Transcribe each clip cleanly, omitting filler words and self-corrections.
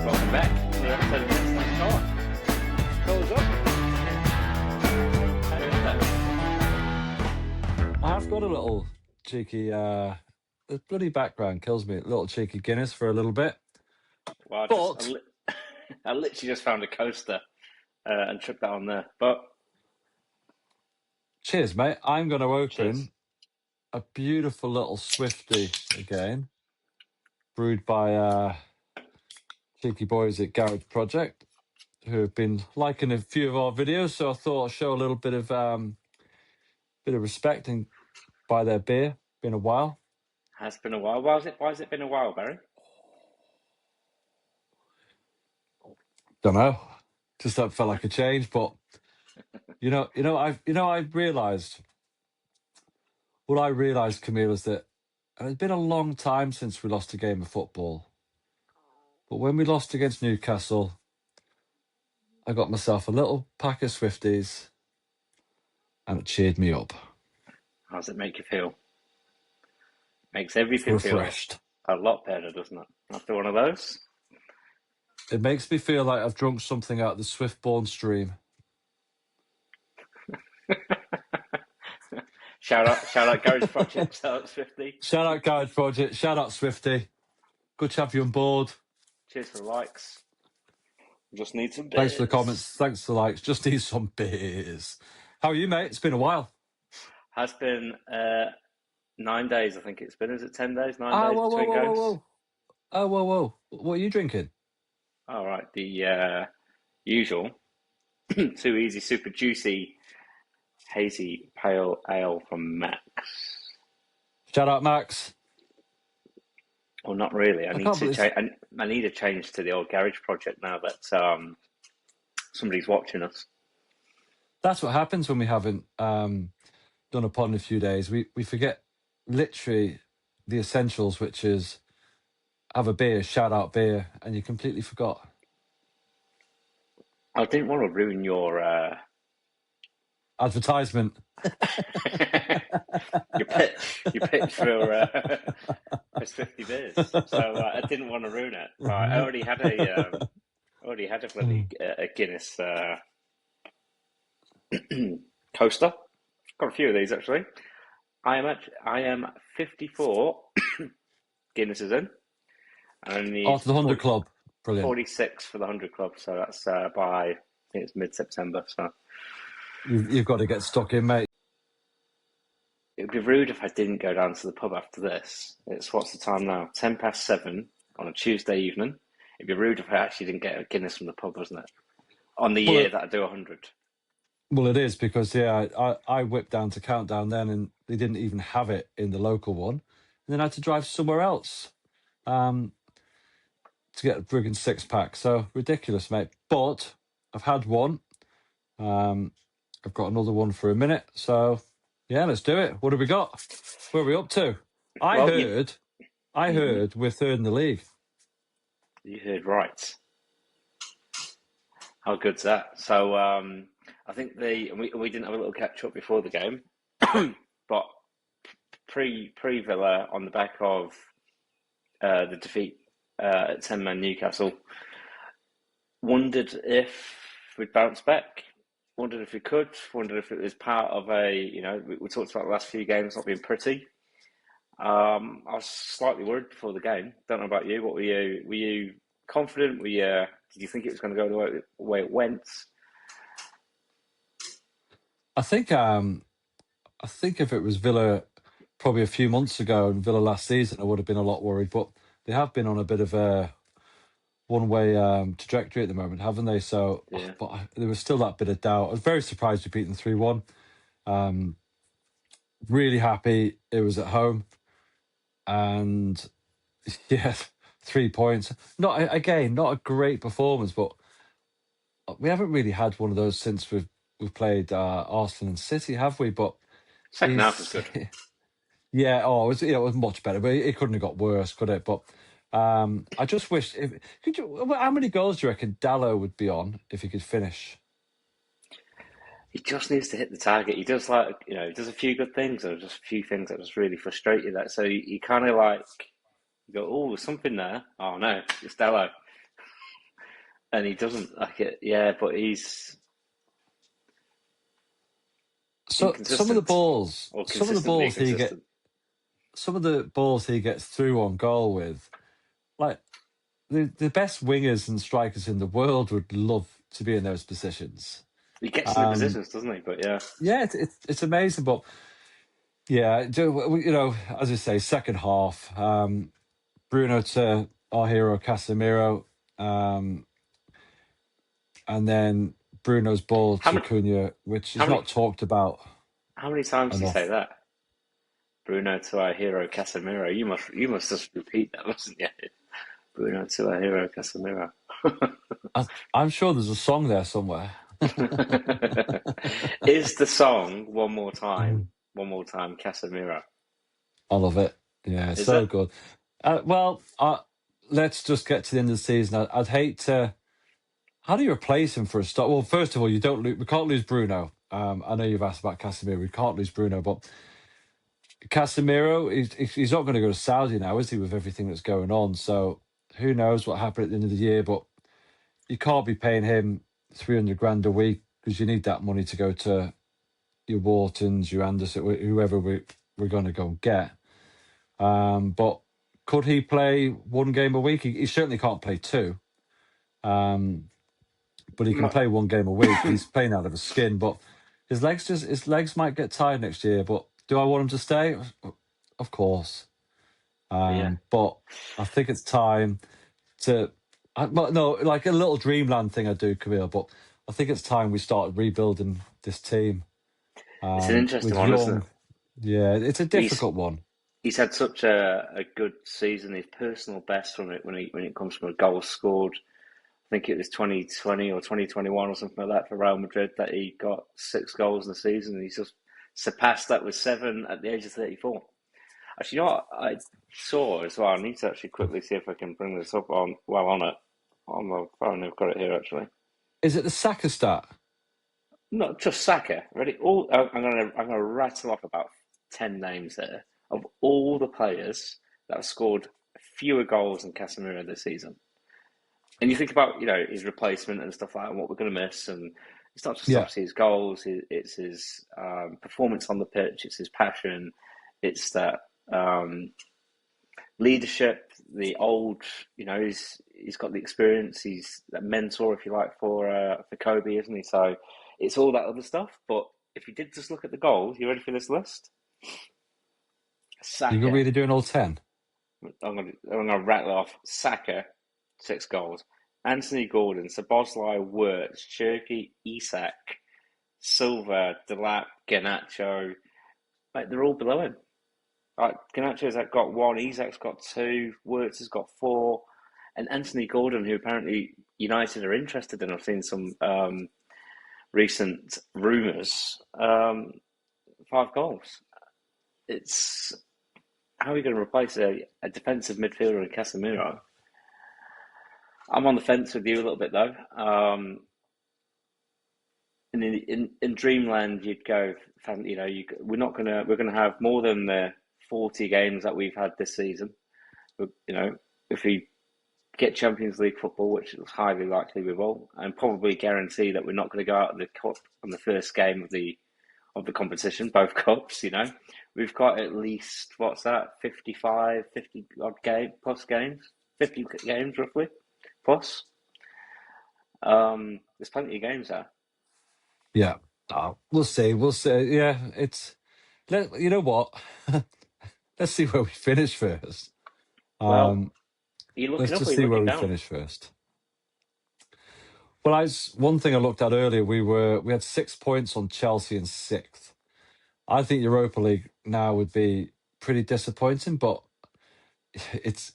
Welcome back to another episode of Next Time Star. Call's up. How you doing? I've got a little cheeky, the bloody background kills me. A little cheeky Guinness for a little bit. Well, But I literally just found a coaster and chucked that on there. But cheers, mate. I'm going to open cheers. a beautiful little Swifty again, brewed by cheeky boys at Garage Project, who have been liking a few of our videos. So I thought I'd show a little bit of respect and buy their beer. Been a while. Has been a while. Why has it been a while, Barry? Don't know. Just that felt like a change, but I realised. What I realised, Camille, is that it's been a long time since we lost a game of football. But when we lost against Newcastle, I got myself a little pack of Swifties and it cheered me up. How does it make you feel? Makes everything Refreshed. Feel a lot better, doesn't it? After one of those? It makes me feel like I've drunk something out of the Swiftborn stream. Shout out Garage Project, shout out Swifty. Shout out Garage Project, shout out Swifty. Good to have you on board. Cheers for the likes. Just need some beers. Thanks for the comments, thanks for the likes. Just need some beers. How are you, mate? It's been a while. Has been 9 days, I think it's been. Is it 10 days? 9 days between games? Whoa. What are you drinking? All right, the usual. Too easy, super juicy, hazy pale ale from Max. Shout out, Max. Well, not really. I need a change to the old Garage Project now that somebody's watching us. That's what happens when we haven't done a pod in a few days. We forget literally the essentials, which is have a beer, shout out beer, and you completely forgot. I didn't want to ruin your advertisement. your pitch for 50 beers. So I didn't want to ruin it. Right, I already had a bloody a Guinness coaster. Got a few of these actually. I am 54 Guinnesses in. And to the 100 Club. Brilliant. 46 for the 100 Club. So that's by, I think it's mid-September. So you've got to get stuck in, mate. It would be rude if I didn't go down to the pub after this. What's the time now? 7:10 on a Tuesday evening. It'd be rude if I actually didn't get a Guinness from the pub, wasn't it? On the year that I do 100. Well, it is because, I whipped down to Countdown then and they didn't even have it in the local one. And then I had to drive somewhere else to get a friggin' 6-pack. So ridiculous, mate. But I've had one. I've got another one for a minute. So, yeah, let's do it. What have we got? Where are we up to? I heard we're third in the league. You heard right. How good's that? So, I think we didn't have a little catch up before the game, but pre Villa on the back of the defeat at 10-man Newcastle, wondered if we'd bounce back. Wondered if we could. Wondered if it was part of we talked about the last few games not being pretty. I was slightly worried before the game. Don't know about you. What were you? Were you confident? Did you think it was going to go the way it went? I think if it was Villa probably a few months ago and Villa last season, I would have been a lot worried. But they have been on a bit of a one-way trajectory at the moment, haven't they? So, yeah. But there was still that bit of doubt. I was very surprised we beat them 3-1. Really happy it was at home. And, 3 points. Not a great performance, but we haven't really had one of those since we've played Arsenal and City, have we? But second half was good. Yeah, it was much better, but it couldn't have got worse, could it? But I just wish. How many goals do you reckon Dallo would be on if he could finish? He just needs to hit the target. He does he does a few good things, or just a few things that just really frustrate you. So you kind of you go, oh, there's something there. Oh no, it's Dallo. and he doesn't like it. Yeah, but he's So inconsistent or some of the consistently balls he get, inconsistent. some of the balls he gets through on goal with, like the best wingers and strikers in the world would love to be in those positions. He gets in the Um, positions, doesn't he? But yeah, yeah, it's amazing, but yeah, as I say, second half, Bruno to our hero Casemiro, um, and then Bruno's ball how to many Cunha, which how is many not talked about how many times do you say enough. that? Bruno to our hero Casemiro. You must just repeat that, mustn't you? Bruno to our hero Casemiro. I'm sure there's a song there somewhere. Is the song one more time? Mm. One more time, Casemiro. I love it. Yeah, Is so it? good. Well, let's just get to the end of the season. I'd hate to. How do you replace him for a start? Well, first of all, you don't. We can't lose Bruno. I know you've asked about Casemiro. We can't lose Bruno, but Casemiro, he's not going to go to Saudi now, is he? With everything that's going on, so who knows what happened at the end of the year? But you can't be paying him 300 grand a week because you need that money to go to your Whartons, your Anderson, whoever we're going to go and get. But could he play one game a week? He certainly can't play two. Um, but he can play one game a week. He's playing out of his skin, but his legs might get tired next year. But do I want him to stay? Of course. Yeah. But I think it's time to. Well, no, like a little dreamland thing I do, Camille. But I think it's time we start rebuilding this team It's an interesting with one, isn't it? young. Yeah, it's a He's difficult one. he's had such a good season. His personal best from it when it comes from a goal scored. I think it was 2020 or 2021 or something like that for Real Madrid that he got 6 goals in the season. And he's just surpassed that with 7 at the age of 34. Actually, you know what I saw as well? I need to actually quickly see if I can bring this up on it on my phone. I've got it here actually. Is it the Saka stat? Not just Saka. Ready? I'm gonna rattle off about 10 names there of all the players that have scored fewer goals than Casemiro this season. And you think about his replacement and stuff like that, and what we're going to miss, and it's not just Yeah, obviously his goals, it's his performance on the pitch, it's his passion, it's that leadership, the old, he's got the experience, he's a mentor, if you like, for Kobe, isn't he? So it's all that other stuff. But if you did just look at the goals, you ready for this list? you could Saka, really do an all 10. I'm gonna rattle off Saka, 6 goals. Anthony Gordon, Szoboszlai, Wirtz, Cherky, Isak, Silva, Delap, Garnacho. Like they're all below him. Like Garnacho's got 1, Isak's got 2, Wirtz has got 4, and Anthony Gordon, who apparently United are interested in. I've seen some recent rumours. 5 goals. It's how are you going to replace a defensive midfielder in Casemiro? I'm on the fence with you a little bit though. In Dreamland, you'd go, we're gonna have more than the 40 games that we've had this season. But, if we get Champions League football, which is highly likely we will, and probably guarantee that we're not going to go out of the cup on the first game of the competition, both cups. We've got at least what's that, 55, 50 odd games, 50 games roughly plus. There's plenty of games there. Yeah. We'll see. We'll see. Yeah, you know what? Let's see where we finish first. Well, Um, are you let's looking up or just are you see where looking we down? finish first. Well, one thing I looked at earlier. We had 6 points on Chelsea in sixth. I think Europa League now would be pretty disappointing, but it's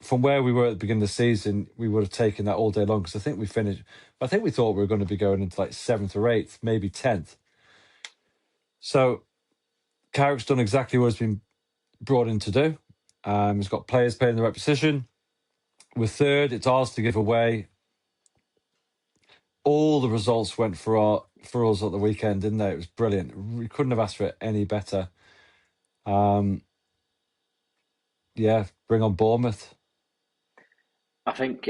from where we were at the beginning of the season. We would have taken that all day long because I think we finished. I think we thought we were going to be going into like seventh or eighth, maybe 10th. So Carrick's done exactly what he's been brought in to do. He's got players playing the right position. We're third. It's ours to give away. All the results went for us at the weekend, didn't they? It was brilliant. We couldn't have asked for it any better. Um, yeah, bring on Bournemouth. I think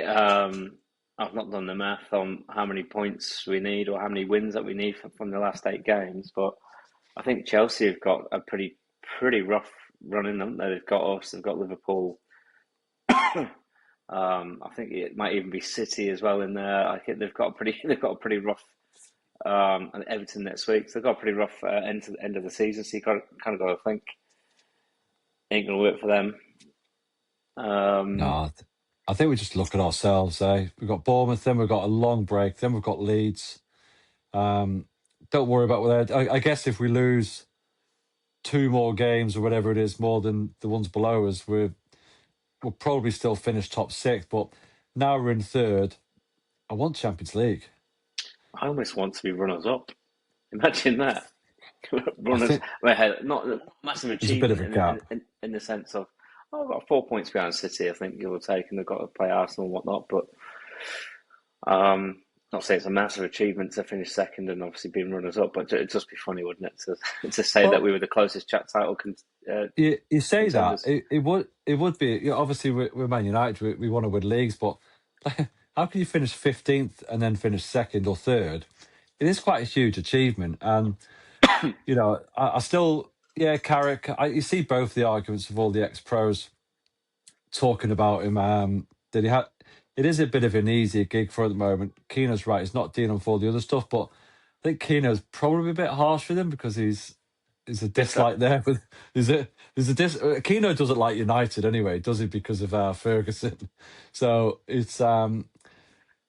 I've not done the math on how many points we need or how many wins that we need from the last 8 games, but I think Chelsea have got a pretty rough run in them. They've got us, they've got Liverpool. I think it might even be City as well in there. I think they've got a pretty rough and Everton next week. So they've got a pretty rough end to the end of the season. So you kind of got to think ain't gonna work for them. No, I think we just look at ourselves. We've got Bournemouth, then we've got a long break, then we've got Leeds. Don't worry about whether. I guess if we lose 2 more games or whatever it is, more than the ones below us, we'll probably still finish top 6. But now we're in third. I want Champions League. I almost want to be runners up. Imagine that. I Runners think ahead, not a massive there's a bit of achievement a gap. in the sense of, oh, I've got 4 points behind City, I think, give or take, and they've got to play Arsenal and whatnot. But not say it's a massive achievement to finish second and obviously being runners up, but it'd just be funny, wouldn't it, to say that Well, we were the closest chat title you say that contenders. it would be. Obviously, we're Man United. We want to win leagues, but how can you finish 15th and then finish second or third? It is quite a huge achievement, and I still, yeah, Carrick. You see both the arguments of all the ex-pros talking about him. That he had. It is a bit of an easier gig for at the moment. Keano's right; he's not dealing with all the other stuff, but I think Keano's probably a bit harsh with him because there's a Bitter. dislike there. With there's a Keano doesn't like United anyway, does he? Because of Ferguson. So it's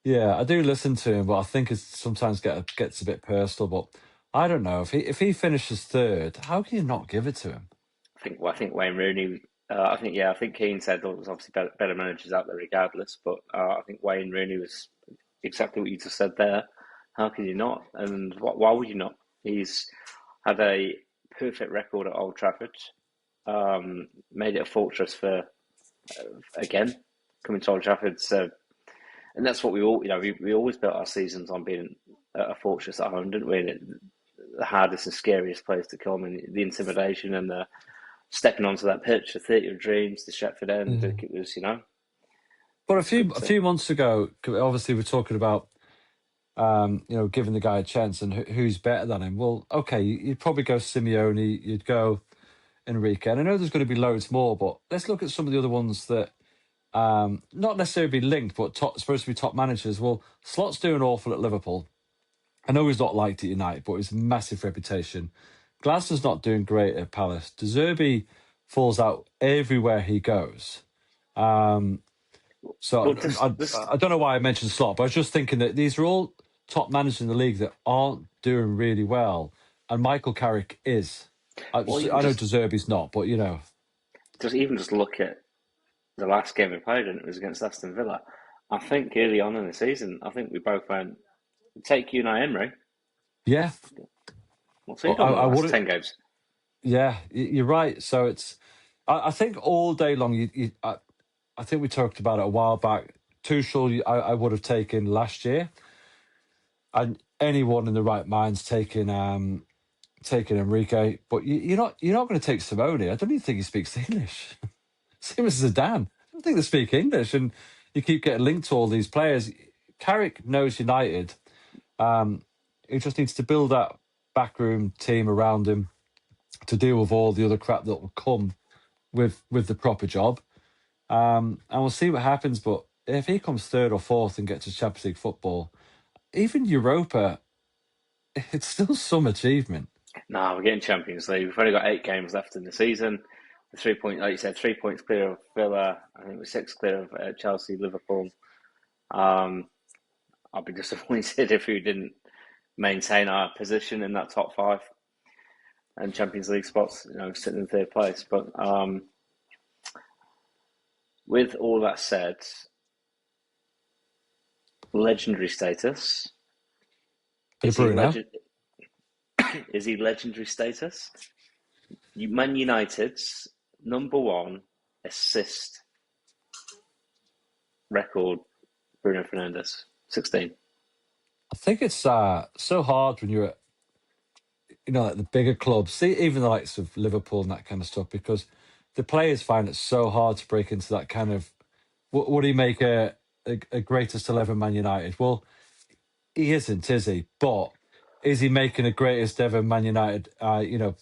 yeah, I do listen to him, but I think it's sometimes gets a bit personal. But I don't know if he finishes third, how can you not give it to him? I think Wayne Rooney. I think Keane said there was obviously better managers out there regardless, but I think Wayne Rooney was exactly what you just said there. How can you not? And why would you not? He's had a perfect record at Old Trafford. Made it a fortress for again coming to Old Trafford. So, and that's what we all we always built our seasons on being a fortress at home, didn't we? And the hardest and scariest place to come, and the intimidation and the stepping onto that pitch, the theatre of dreams, the Stretford End. Yeah. It was, But a it's few good a to. few months ago, obviously we're talking about giving the guy a chance and who's better than him. Well, okay, you'd probably go Simeone, you'd go Enrique, and I know there's going to be loads more, but let's look at some of the other ones that not necessarily be linked, but supposed to be top managers. Well, Slot's doing awful at Liverpool. I know he's not liked at United, but he's a massive reputation. Glasner's not doing great at Palace. De Zerbi falls out everywhere he goes. Um, Well, so I don't know why I mentioned Slot, but I was just thinking that these are all top managers in the league that aren't doing really well, and Michael Carrick is. I, well, I even know just De Zerbi's not, but just look at the last game we played, and it was against Aston Villa. I think early on in the season, I think we both went, take Unai Emery. yeah, What's he well, done in the I last would. 10 games? Yeah, you're right. So I think all day long, I think we talked about it a while back. Tuchel, I would have taken last year, and anyone in the right mind's taking Enrique. But you're not going to take Simone. I don't even think he speaks English. Same as Zidane. I don't think they speak English, and you keep getting linked to all these players. Carrick knows United. He just needs to build that backroom team around him to deal with all the other crap that will come with the proper job. And we'll see what happens. But if he comes third or fourth and gets to Champions League football, even Europa, it's still some achievement. No, we're getting Champions League. We've only got 8 games left in the season. The 3 point, like you said, 3 points clear of Villa. I think we're 6 clear of Chelsea, Liverpool. Um, I'd be disappointed if we didn't maintain our position in that top five and Champions League spots, sitting in third place. But with all that said, legendary status. Bit of Is he Bruno. legend? Is he legendary status? Man United's #1 assist record, Bruno Fernandes, 16. I think it's so hard when you're at, like the bigger clubs, see, even the likes of Liverpool and that kind of stuff, because the players find it so hard to break into that kind of. Would he make a a greatest 11 Man United. Well, he isn't, is he? But is he making a greatest ever Man United? For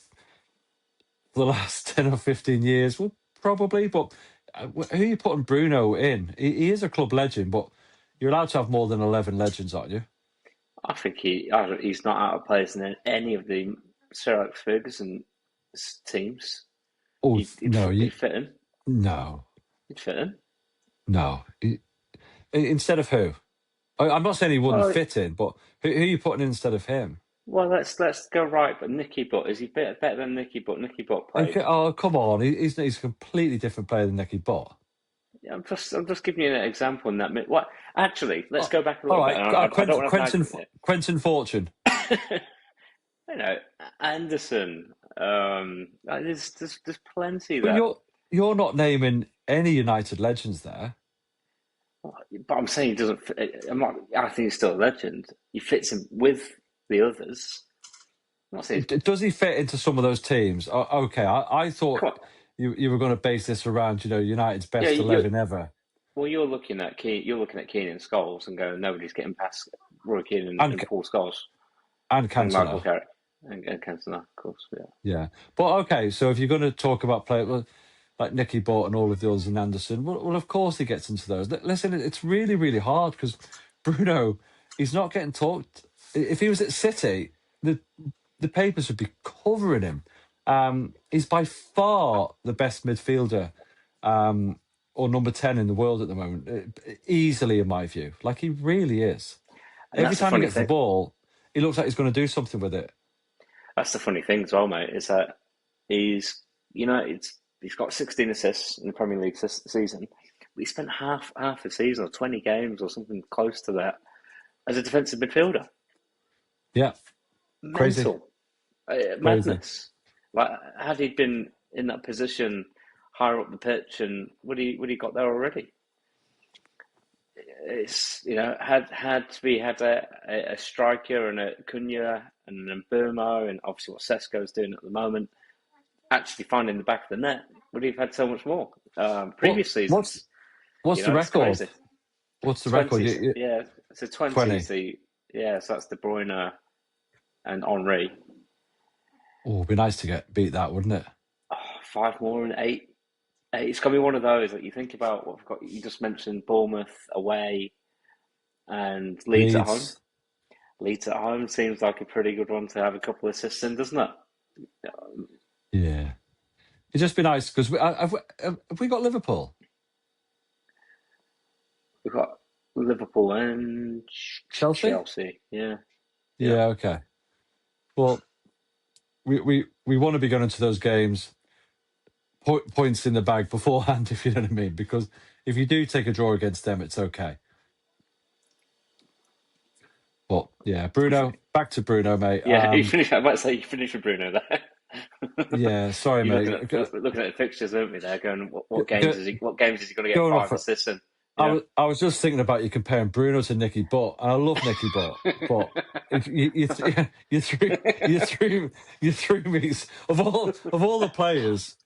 the last 10 or 15 years, well, probably. But who are you putting Bruno in? He is a club legend, but you're allowed to have more than 11 legends, aren't you? I think he's not out of place in any of the Sir Alex Ferguson teams. Oh He'd no, he'd fit in. no, He'd fit in. no. Instead of who? I'm not saying he wouldn't Well, fit in, but who are you putting in instead of him? let's go right. But Nicky Butt, is he better than Nicky Butt? Nicky Butt played. Okay, oh, come on. He's a completely different player than Nicky Butt. I'm just giving you an example in that. What? Actually, let's Oh, go back a all little bit. right, And I don't want to have an Quentin Fortune. argument here. Anderson. There's plenty But that. you're not naming any United legends there. But I'm saying he doesn't. I think he's still a legend. He fits in with the others. I'm not saying. Does he fit into some of those teams? Okay, I thought Come on. you were going to base this around United's Yeah, best 11 ever, you're looking at Keenan Scholes and going, nobody's getting past Roy Keane and and Paul Scholes and Michael Cantona. Carrick and Cantona, of course. Yeah. Yeah, but okay. So if you're going to talk about players like Nicky Butt and all of the others in Anderson, well, of course he gets into those. Listen, it's really, really hard because Bruno, he's not getting talked. If he was at City, the papers would be covering him. He's by far the best midfielder, or number 10 in the world at the moment, easily in my view. Like he really is. And Every that's the time he funny gets the thing. ball, he looks like he's going to do something with it. That's the funny thing as well, mate, is that he's got 16 assists in the Premier League season. But he spent half the season or 20 games or something close to that as a defensive midfielder. Yeah, crazy, Mental. crazy. Madness. Like, had he been in that position higher up the pitch, and would he got there already? It's had we had a striker and a Cunha and an Burmo and obviously what Sesko's doing at the moment, actually finding the back of the net, would he have had so much more? What Previous what's seasons, what's the it's record? crazy. What's the record? 20, yeah, so 20 is 20. so that's De Bruyne and Henri. Oh, it'd be nice to get beat that, wouldn't it? Oh, five more and eight. It's gonna be one of those that you think about what we've got. You just mentioned Bournemouth away and Leeds at home. Leeds. Leeds at home seems like a pretty good one to have a couple of assists in, doesn't it? Yeah. It'd just be nice because have we got Liverpool? We've got Liverpool and Chelsea? Chelsea. Yeah, yeah. Yeah, okay. Well, we want to be going into those games points in the bag beforehand, if you know what I mean. Because if you do take a draw against them, it's okay. But yeah, Bruno, back to Bruno, mate. Yeah, you finished. I might say you finished with Bruno there. Yeah, sorry, You're mate. looking at the fixtures, aren't we? There, going, what Go, games is he? What games is he going to get going off. five assists in? I Yeah. was just thinking about you comparing Bruno to Nicky Butt, and I love Nicky Butt, but if you threw me of all the players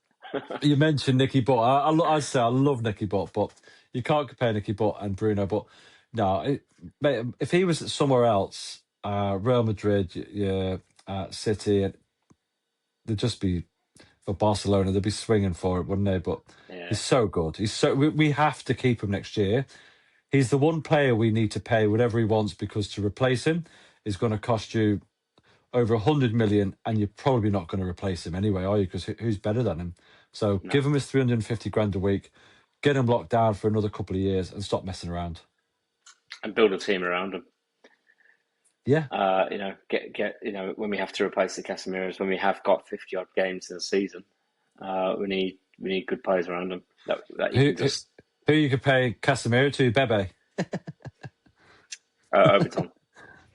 you mentioned Nicky Butt. I'd say I love Nicky Butt, but you can't compare Nicky Butt and Bruno. But no, mate, if he was somewhere else, Real Madrid, yeah, City, they'd just be for Barcelona. They'd be swinging for it, wouldn't they? But Yeah. he's so good. We have to keep him next year. He's the one player we need to pay whatever he wants because to replace him is going to cost you over 100 million, and you're probably not going to replace him anyway, are you? Because who's better than him? So No. give him his 350 grand a week, get him locked down for another couple of years, and stop messing around. And build a team around him. Yeah. Get when we have to replace the Casemiros, when we have got 50 odd games in a season, we need good players around him that you can just Who you could pay Casemiro to? Bebe. overtime.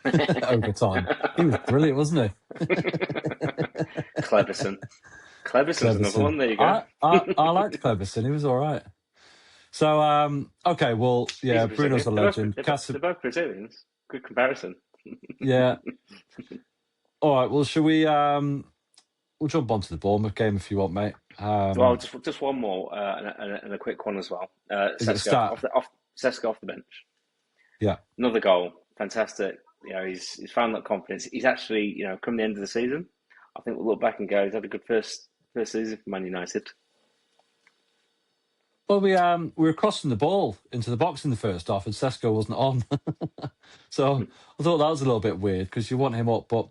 Over time. He was brilliant, wasn't he? Cleverson. Cleverson's another one. There you go. I liked Cleverson. He was all right. So, okay, well, yeah, He's Bruno's a legend. They're both Brazilians. Good comparison. Yeah. All right, well, shall we... We'll jump onto the Bournemouth game if you want, mate. Well, just one more and a quick one as well. Is it a Sesko start? Sesko off the bench. Yeah. Another goal, fantastic. He's found that confidence. He's actually, come the end of the season, I think we'll look back and go, he's had a good first season for Man United. Well, we were crossing the ball into the box in the first half, and Sesko wasn't on. So I thought that was a little bit weird because you want him up, but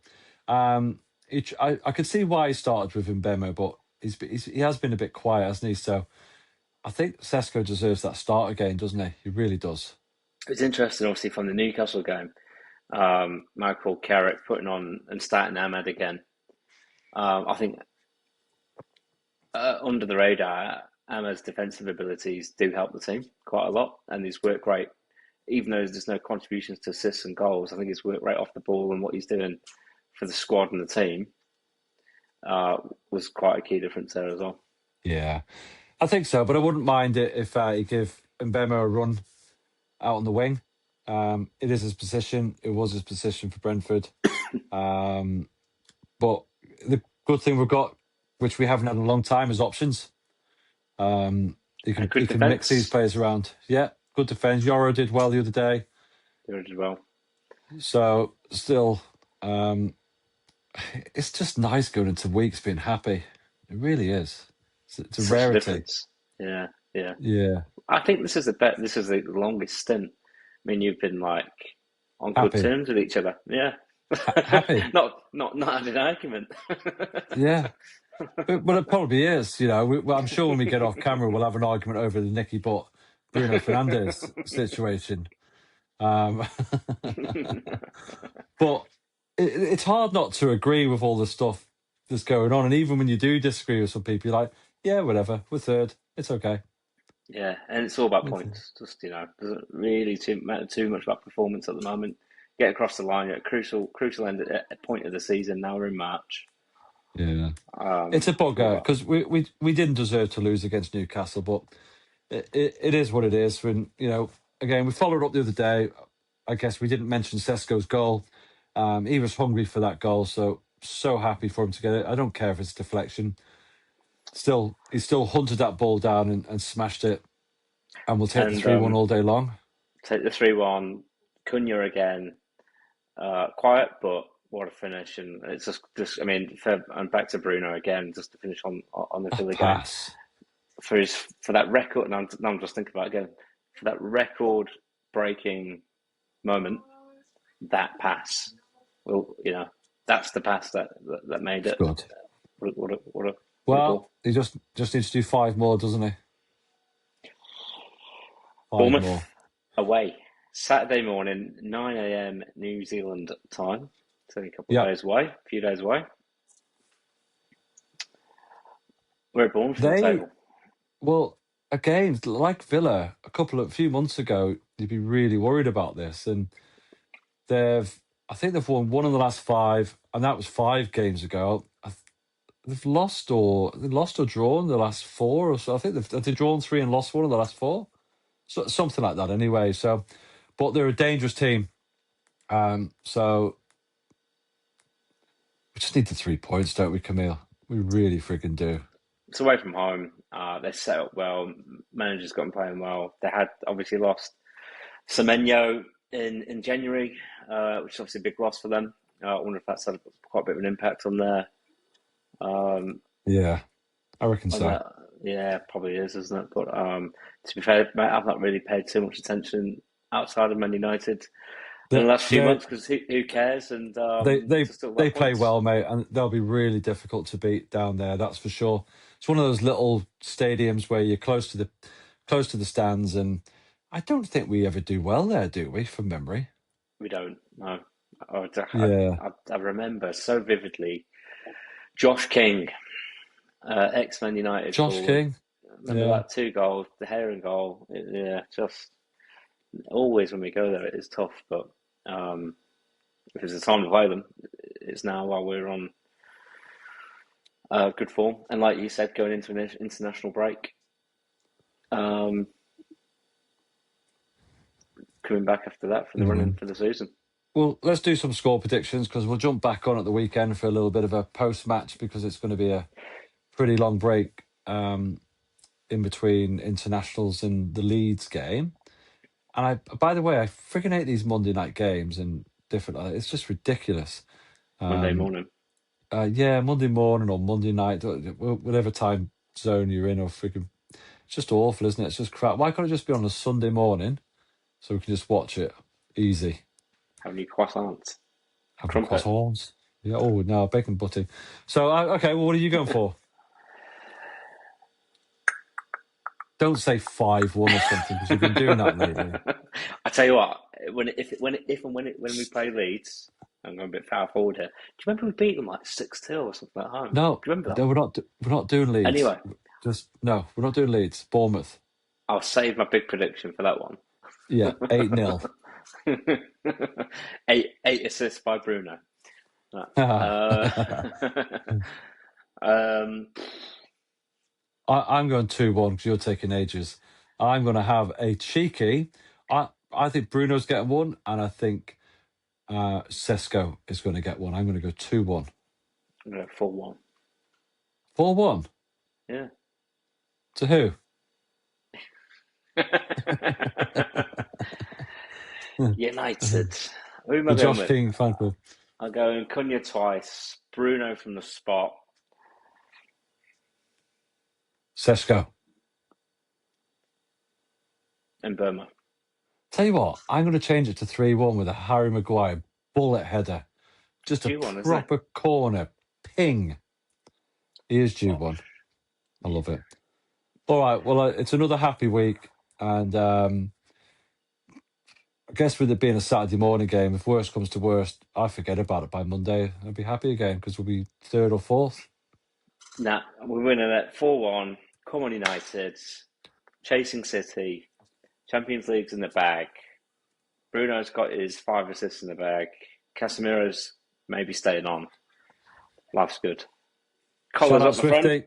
I could see why he started with Mbemo, but he has been a bit quiet, hasn't he? So I think Sesko deserves that start again, doesn't he? He really does. It's interesting, obviously, from the Newcastle game. Michael Carrick putting on and starting Ahmed again. I think under the radar, Ahmed's defensive abilities do help the team quite a lot, and his work rate, even though there's no contributions to assists and goals, I think his work rate off the ball and what he's doing for the squad and the team was quite a key difference there as well. Yeah, I think so, but I wouldn't mind it if he give Mbemo a run out on the wing. It is his position. It was his position for Brentford. But the good thing we've got, which we haven't had in a long time, is options. You And can good mix these defence. players around. Yeah, good defence. Yoro did well the other day. They did well. So still, it's just nice going into weeks being happy. It really is. It's a Such a rarity. difference. Yeah, yeah. Yeah, I think this is This is the longest stint. I mean, you've been like on good happy, terms with each other. Yeah. happy. Not had an argument. Yeah. But it probably is, well, I'm sure when we get off camera, we'll have an argument over the Nicky Butt Bruno Fernandes situation. Um, but it's hard not to agree with all the stuff that's going on. And even when you do disagree with some people, you're like, yeah, whatever, we're third. It's okay. Yeah, and it's all about We're third. points. Just doesn't really matter too much about performance at the moment. Get across the line at a crucial end at a point of the season. Now we're in March. Yeah. It's a It's all bugger about because we didn't deserve to lose against Newcastle, but it is what it is. When, again, we followed up the other day. I guess we didn't mention Sesko's goal. He was hungry for that goal, so happy for him to get it. I don't care if it's deflection. He still hunted that ball down and smashed it, and we'll take the and 3-1 all day long. take the 3-1. Cunha again, quiet, but what a finish! And it's just and back to Bruno again, just to finish on the That Villa game pass. for that record. And now I'm just thinking about it again for that record breaking moment. That pass, well, that's the pass that made It's it. good. What a Well, goal! he just needs to do 5 more, doesn't he? 5 more. Bournemouth away Saturday morning, 9 a.m. New Zealand time. It's only a couple of Yeah. days away, a few days away. We're at Bournemouth in the They table. Well, again, like Villa, a few months ago, you'd be really worried about this. And I think they've won one of the last 5, and that was 5 games ago. They've lost or drawn the last 4 or so. I think they've drawn 3 and lost 1 of the last 4. So something like that anyway. So, but they're a dangerous team. So we just need the 3 points, don't we, Camille? We really freaking do. It's away from home. They set up well. Managers got them playing well. They had obviously lost Semenyo in January, which is obviously a big loss for them. I wonder if that's had quite a bit of an impact on their Yeah, I reckon on so. that. Yeah, probably is, isn't it? But to be fair, mate, I've not really paid too much attention outside of Man United in the They last few they months because who cares? And they they just all they about play points. well, mate, and they'll be really difficult to beat down there. That's for sure. It's one of those little stadiums where you're close to the stands, and I don't think we ever do well there, do we? From memory. We don't know. Yeah, I remember so vividly Josh King, ex Man United Josh forward. King. Remember Yeah, that 2 goals, the Heron goal. Yeah, just always when we go there, it is tough. But if it's the time to play them, it's now while we're on good form. And like you said, going into an international break, um, coming back after that for the run in mm. for the season. Well, let's do some score predictions because we'll jump back on at the weekend for a little bit of a post match because it's going to be a pretty long break in between internationals and the Leeds game. And by the way, I freaking hate these Monday night games and different. It's just ridiculous. Monday Um, morning. yeah, Monday morning or Monday night, whatever time zone you're in, or freaking, it's just awful, isn't it? It's just crap. Why can't it just be on a Sunday morning so we can just watch it easy? Having your croissants. Having Crumpet. croissants. Yeah. Oh no, bacon butty. So okay, well, what are you going for? Don't say 5-1 or something, because you've been doing that lately. I tell you what, when we play Leeds, I'm going a bit far forward here. Do you remember we beat them like 6-2 or something at home? No, Do you remember that? no, we're not doing Leeds. Anyway, No, we're not doing Leeds. Bournemouth. I'll save my big prediction for that one. Yeah, 8-0. 8 assists by Bruno. I'm going 2-1 because you're taking ages. I'm going to have a cheeky. I think Bruno's getting one, and I think Sesko is going to get one. I'm going to go 2-1. I'm going to 4-1. 4-1? Yeah. To who? United. Who am I The going Josh with? King fan club. I'll go in Cunha twice, Bruno from the spot. Sesko. And Burma. Tell you what, I'm going to change it to 3-1 with a Harry Maguire bullet header. Just a proper corner. Ping. He is due one. I love it. All right, well, it's another happy week. And I guess with it being a Saturday morning game, if worst comes to worst, I forget about it by Monday. I'll be happy again because we'll be 3rd or 4th. Nah, we're winning it 4-1. Come on, United. Chasing City. Champions League's in the bag. Bruno's got his 5 assists in the bag. Casemiro's maybe staying on. Life's good. Shout out Swifty.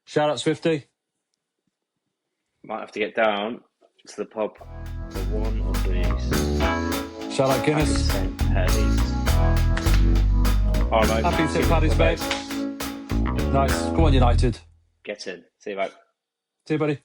Shout out Swifty. Might have to get down to the pub for one of these. Shout out Guinness. All right, mate. Happy St. Paddy's, mate. Nice. Go on, United. Get in. See you, mate. See you, buddy.